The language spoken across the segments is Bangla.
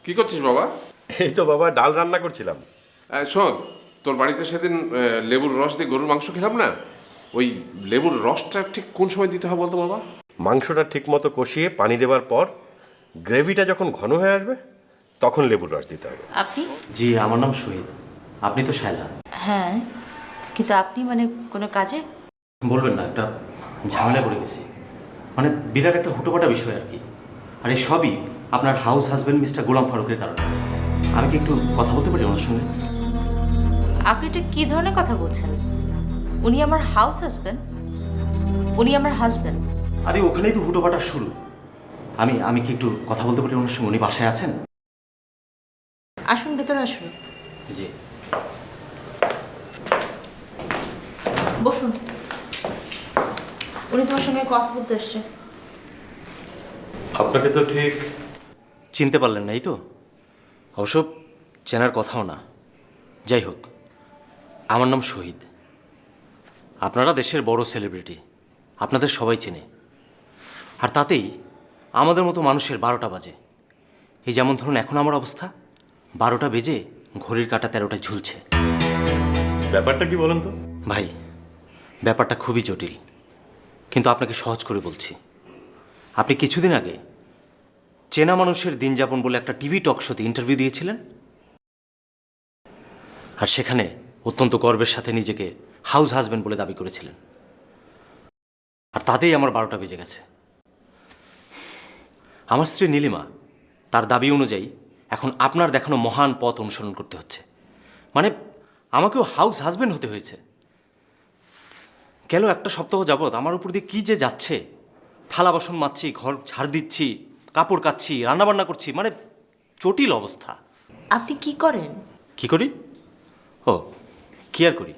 কি করছিস বাবা? এই তো বাবা ডাল রান্না করছিলাম। শোন, তোর বাড়িতে সেদিন লেবুর রস দিয়ে গরুর মাংস খেলাম না, ওই লেবুর রসটা ঠিক কোন সময় দিতে হবে বলতো বাবা? মাংসটা ঠিক মতো কষিয়ে পানি দেওয়ার পর গ্রেভিটা যখন ঘন হয়ে আসবে তখন লেবুর রস দিতে হবে। আপনি? জি, আমার নাম শহীদ। আপনি তো শায়লা। হ্যাঁ, কিন্তু আপনি মানে কোনো কাজে? বলবেন না, একটা ঝামেলায় পড়ে গেছি। মানে বিরাট একটা হুটোপাটা বিষয় আর কি। আর এই সবই আপনার হাউস হাজবেন্ড মিস্টার গোলাম ফারুকের কারণে। আমি কি একটু কথা বলতে পারি ওনার সঙ্গে? আপনি এটা কি ধরনের কথা বলছেন? উনি আমার হাউস হাজবেন্ড? উনি আমার হাজবেন্ড? আরে ওখানেই তো হুটোপাটা শুরু। আমি কি একটু কথা বলতে পারি ওনার সঙ্গে? উনি বাসায় আছেন? আসুন, ভেতরে আসুন। জি। বসুন। উনি তোমার সঙ্গে কথা বলতে এসছে। আপনাকে তো ঠিক চিনতে পারলেন না, এই তো? অবশ্য চেনার কথাও না। যাই হোক, আমার নাম শহীদ। আপনারা দেশের বড় সেলিব্রিটি, আপনাদের সবাই চেনে। আর তাতেই আমাদের মতো মানুষের 12টা বাজে। এই যেমন ধরুন এখন আমার অবস্থা, 12টা বেজে ঘড়ির কাঁটা 13টায় ঝুলছে। ব্যাপারটা কি বলেন তো? ভাই, ব্যাপারটা খুবই জটিল, কিন্তু আপনাকে সহজ করে বলছি। আপনি কিছুদিন আগে চেনা মানুষের দিন যাপন বলে একটা টিভি টক শোতে ইন্টারভিউ দিয়েছিলেন, আর সেখানে অত্যন্ত গর্বের সাথে নিজেকে হাউস হাজবেন্ড বলে দাবি করেছিলেন। আর তাতেই আমার 12টা বেজে গেছে। আমার স্ত্রী নীলিমা, তার দাবি অনুযায়ী এখন আপনার দেখানো মহান পথ অনুসরণ করতে হচ্ছে। মানে আমাকেও হাউস হাজবেন্ড হতে হয়েছে। গেল একটা সপ্তাহ যাবৎ আমার উপর দিয়ে কী যে যাচ্ছে। থালা বাসন মাজছি, ঘর ঝাড় দিচ্ছি, কাপড় কাচ্ছি, রান্নাবান্না করছি, মানে জটিল অবস্থা। আপনি কি করেন? কি করি? ও, কি আর করি,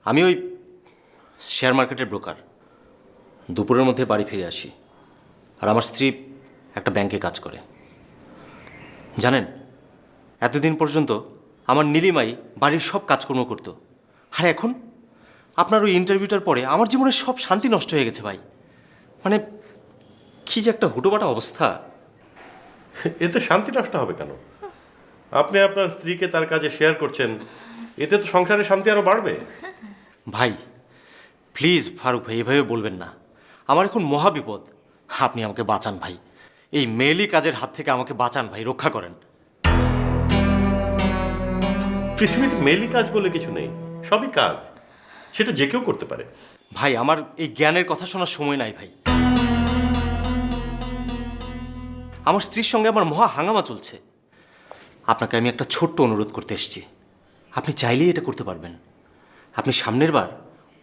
আমি ওই শেয়ার মার্কেটের ব্রোকার। দুপুরের মধ্যে বাড়ি ফিরে আসি, আর আমার স্ত্রী একটা ব্যাংকে কাজ করে। জানেন, এতদিন পর্যন্ত আমার নীলিমাই বাড়ির সব কাজকর্ম করতো, আর এখন আপনার ওই ইন্টারভিউটার পরে আমার জীবনের সব শান্তি নষ্ট হয়ে গেছে ভাই। মানে কি যে একটা হুটোপাটা অবস্থা। এতে শান্তি নষ্ট হবে কেন? আপনি আপনার স্ত্রীকে তার কাজে শেয়ার করছেন, এতে তো সংসারে শান্তি আরো বাড়বে। ভাই প্লিজ ফারুক ভাই, এভাবে বলবেন না। আমার এখন মহা বিপদ। আপনি আমাকে বাঁচান ভাই, এই মেয়েলি কাজের হাত থেকে আমাকে বাঁচান ভাই, রক্ষা করেন। পৃথিবীতে মেলি কাজ বলে কিছু নেই, সবই কাজ, সেটা যে কেউ করতে পারে। ভাই আমার এই জ্ঞানের কথা শোনার সময় নাই ভাই। আমার স্ত্রীর সঙ্গে আমার মহা হাঙ্গামা চলছে। আপনাকে আমি একটা ছোট্ট অনুরোধ করতে এসেছি, আপনি চাইলেই এটা করতে পারবেন। আপনি সামনের বার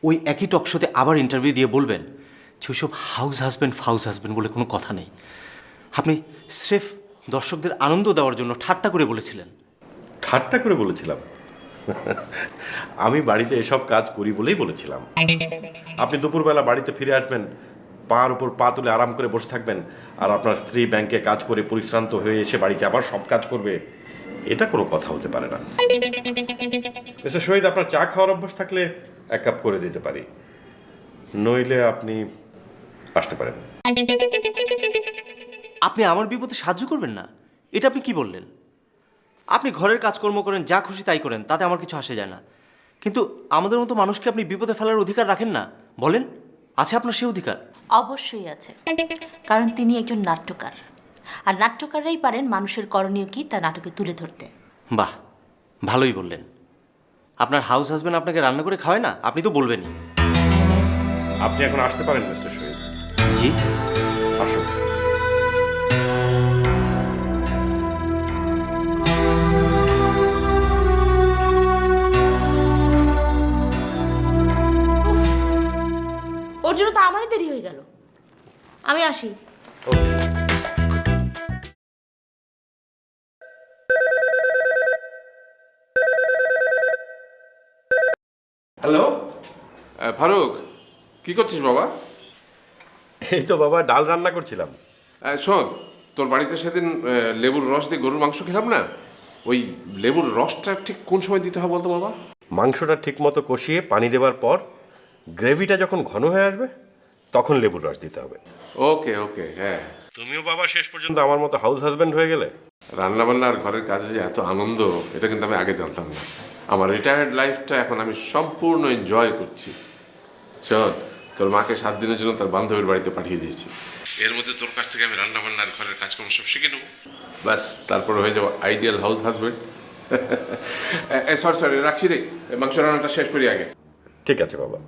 ওই একই টক শোতে আবার ইন্টারভিউ দিয়ে বলবেন যে ওইসব হাউস হাজব্যান্ড ফাউস হাজব্যান্ড বলে কোনো কথা নেই। আপনি স্রেফ দর্শকদের আনন্দ দেওয়ার জন্য ঠাট্টা করে বলেছিলেন। ঠাট্টা করে বলেছিলাম? আমি বাড়িতে এসব কাজ করি বলেই বলেছিলাম। আপনি দুপুরবেলা বাড়িতে ফিরে আসবেন, পার উপর পা তুলে আরাম করে বসে থাকবেন, আর আপনার স্ত্রী ব্যাংকে কাজ করে পরিশ্রান্ত হয়ে এসে বাড়িতে আবার সব কাজ করবে, এটা কোনো কথা হতে পারে না। মিস্টার শহীদ, আপনার চা খাওয়ার অভ্যাস থাকলে 1 কাপ করে দিতে পারি, নইলে আপনি আসতে পারেন। আপনি আমার বিপদে সাহায্য করবেন না, এটা আপনি কি বললেন? আপনি ঘরের কাজকর্ম করেন, যা খুশি তাই করেন, তাতে আমার কিছু আসে যায় না। কিন্তু আমাদের মতো মানুষকে আপনি বিপদে ফেলার অধিকার রাখেন না, বলেন? আছে আপনার সেই অধিকার? অবশ্যই আছে, কারণ তিনি একজন নাট্যকার, আর নাট্যকাররাই পারেন মানুষের করণীয় কি তা নাটকে তুলে ধরতে। বাহ, ভালোই বললেন। আপনার হাউস হাজবেন্ড আপনাকে রান্না করে খাওয়ায় না? আপনি তো বলবেনই। আপনি এখন আসতে পারেন মিস্টার শহীদ। জি। আসুন। ওর জন্য তো আমারই দেরি হয়ে গেল। আমি আসি। হ্যালো। ফারুক, কি করছিস বাবা? এই তো বাবা ডাল রান্না করছিলাম। শোন, তোর বাড়িতে সেদিন লেবুর রস দিয়ে গরুর মাংস খেলাম না, ওই লেবুর রসটা ঠিক কোন সময় দিতে হবে বলতো বাবা? মাংসটা ঠিক মতো কষিয়ে পানি দেওয়ার পর গ্রেভিটা যখন ঘন হয়ে আসবে তখন লেবুর রস দিতে হবে। ওকে ওকে, হ্যাঁ। তুমিও বাবা শেষ পর্যন্ত আমার মতো হাউস হাজবেন্ড হয়ে গেলে। রান্নাবান্না আর ঘরের কাজে যে এত আনন্দ, এটা কিন্তু আমি আগে জানতাম না। আমার রিটায়ার্ড লাইফটা এখন আমি সম্পূর্ণ এনজয় করছি। শোন, তোর মাকে 7 দিনের জন্য তার বান্ধবীর বাড়িতে পাঠিয়ে দিয়েছি। এর মধ্যে তোর কাছ থেকে আমি রান্নাবান্না আর ঘরের কাজকর্ম সব শিখে নেবো। ব্যাস, তারপরে হয়ে যাবো আইডিয়াল হাউস হাজবেন্ড। সরি রাখছি রে, মাংস রান্নাটা শেষ করি আগে। ঠিক আছে বাবা।